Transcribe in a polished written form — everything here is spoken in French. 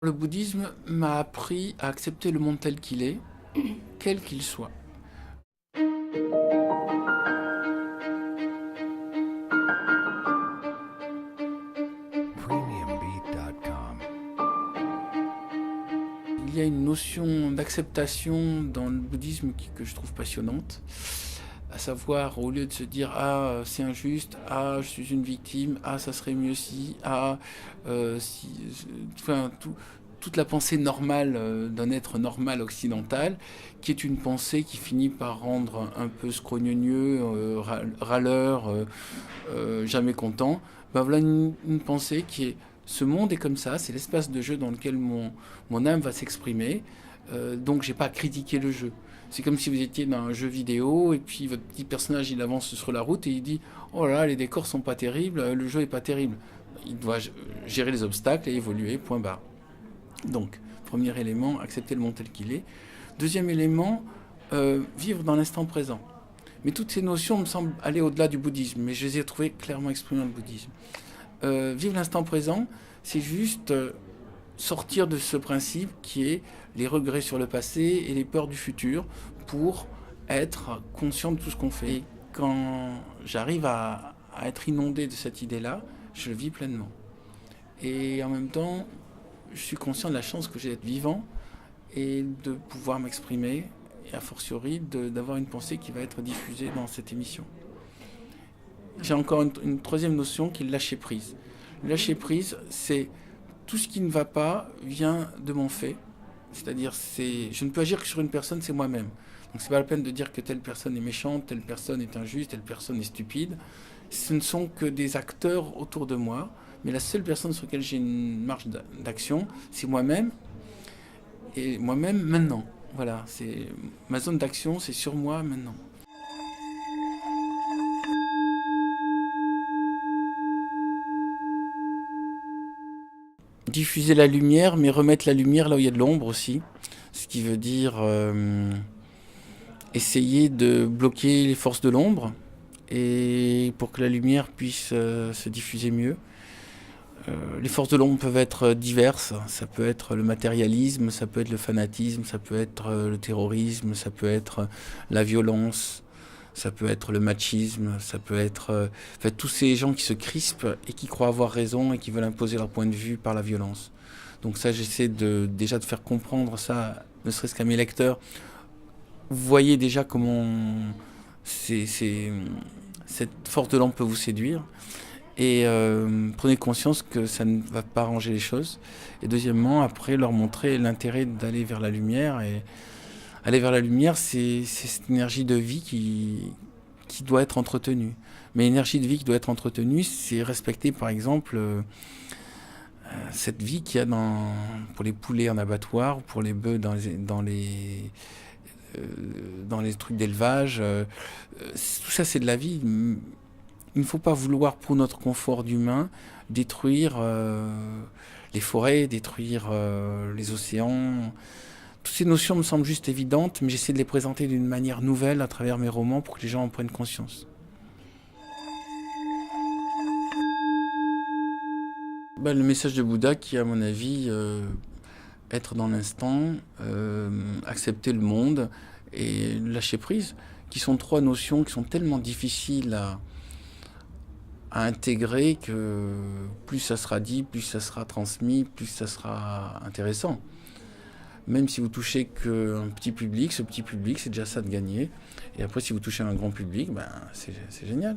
Le bouddhisme m'a appris à accepter le monde tel qu'il est, quel qu'il soit. Premiumbeat.com. Il y a une notion d'acceptation dans le bouddhisme que je trouve passionnante, à savoir, au lieu de se dire ah c'est injuste, ah je suis une victime, ah ça serait mieux si, si, enfin toute la pensée normale d'un être normal occidental, qui est une pensée qui finit par rendre un peu scrogneux, râleur, jamais content. Ben voilà une pensée qui est ce monde est comme ça, c'est l'espace de jeu dans lequel mon âme va s'exprimer, donc j'ai pas à critiquer le jeu. C'est comme si vous étiez dans un jeu vidéo et puis votre petit personnage il avance sur la route et il dit oh là les décors sont pas terribles, le jeu est pas terrible. Il doit gérer les obstacles et évoluer, point barre. Donc, premier élément, accepter le monde tel qu'il est. Deuxième élément, vivre dans l'instant présent. Mais toutes ces notions me semblent aller au-delà du bouddhisme, mais je les ai trouvées clairement exprimées dans le bouddhisme. Vivre l'instant présent, c'est juste sortir de ce principe qui est les regrets sur le passé et les peurs du futur pour être conscient de tout ce qu'on fait. Quand j'arrive à être inondé de cette idée-là, je le vis pleinement. Et en même temps, je suis conscient de la chance que j'ai d'être vivant et de pouvoir m'exprimer, et a fortiori d'avoir une pensée qui va être diffusée dans cette émission. J'ai encore une troisième notion qui est le lâcher prise. Le lâcher prise, c'est tout ce qui ne va pas vient de mon fait. C'est-à-dire, je ne peux agir que sur une personne, c'est moi-même. Donc c'est pas la peine de dire que telle personne est méchante, telle personne est injuste, telle personne est stupide. Ce ne sont que des acteurs autour de moi, mais la seule personne sur laquelle j'ai une marge d'action, c'est moi-même, et moi-même maintenant. Voilà, c'est ma zone d'action, c'est sur moi maintenant. Diffuser la lumière, mais remettre la lumière là où il y a de l'ombre aussi. Ce qui veut dire essayer de bloquer les forces de l'ombre et pour que la lumière puisse se diffuser mieux. Les forces de l'ombre peuvent être diverses. Ça peut être le matérialisme, ça peut être le fanatisme, ça peut être le terrorisme, ça peut être la violence, ça peut être le machisme, ça peut être en fait, tous ces gens qui se crispent et qui croient avoir raison et qui veulent imposer leur point de vue par la violence. Donc ça, j'essaie déjà de faire comprendre ça, ne serait-ce qu'à mes lecteurs. Vous voyez déjà comment cette force de l'ombre peut vous séduire. Et prenez conscience que ça ne va pas arranger les choses. Et deuxièmement, après, leur montrer l'intérêt d'aller vers la lumière. Et aller vers la lumière, c'est cette énergie de vie qui doit être entretenue. Mais l'énergie de vie qui doit être entretenue, c'est respecter, par exemple, cette vie qu'il y a pour les poulets en abattoir, pour les bœufs dans les trucs d'élevage. Tout ça, c'est de la vie. Il ne faut pas vouloir, pour notre confort d'humain, détruire les forêts, détruire les océans. Toutes ces notions me semblent juste évidentes, mais j'essaie de les présenter d'une manière nouvelle à travers mes romans pour que les gens en prennent conscience. Le message de Bouddha qui, à mon avis, être dans l'instant, accepter le monde et lâcher prise, qui sont trois notions qui sont tellement difficiles à intégrer que plus ça sera dit, plus ça sera transmis, plus ça sera intéressant. Même si vous touchez qu'un petit public, ce petit public, c'est déjà ça de gagner. Et après, si vous touchez un grand public, c'est génial.